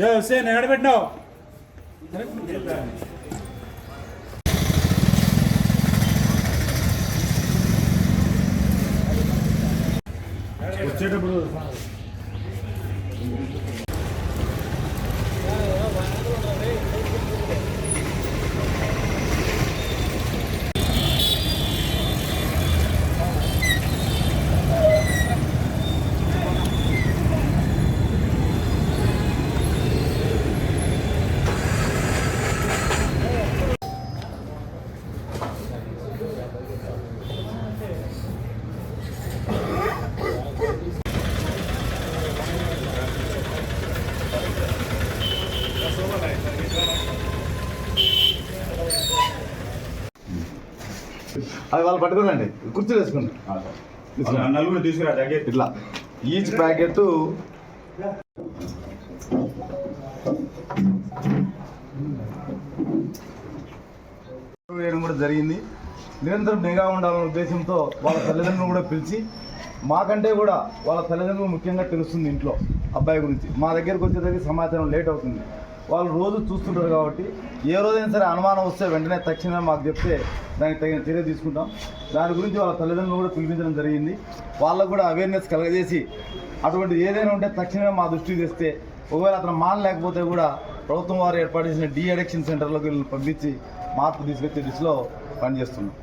హుసేన్ ఎక్కడ పెట్టినావు? వచ్చేటప్పుడు అది వాళ్ళు పట్టుకోనండి, కుర్చీ వేసుకోండి. నలుగురు తీసుకురా ఇట్లా ఈచ్ ప్యాకెట్ వేయడం కూడా జరిగింది. నిరంతరం నిఘా ఉండాలనే ఉద్దేశంతో వాళ్ళ తల్లిదండ్రులు కూడా పిలిచి, మాకంటే కూడా వాళ్ళ తల్లిదండ్రులు ముఖ్యంగా తెలుస్తుంది ఇంట్లో అబ్బాయి గురించి. మా దగ్గరకు వచ్చేసరికి సమాచారం లేట్ అవుతుంది. వాళ్ళు రోజు చూస్తుంటారు కాబట్టి ఏ రోజైనా సరే అనుమానం వస్తే వెంటనే తక్షణమే మాకు చెప్తే దానికి తగిన చర్య తీసుకుంటాం. దాని గురించి వాళ్ళ తల్లిదండ్రులు కూడా పిలిపించడం జరిగింది. వాళ్ళకు కూడా అవేర్నెస్ కలగజేసి అటువంటి ఏదైనా ఉంటే తక్షణమే మా దృష్టికి తెస్తే, ఒకవేళ అతను మానలేకపోతే కూడా ప్రభుత్వం వారు ఏర్పాటు చేసిన డీ అడిక్షన్ సెంటర్లోకి పంపించి మార్పు తీసుకొచ్చే దిశలో పనిచేస్తున్నాం.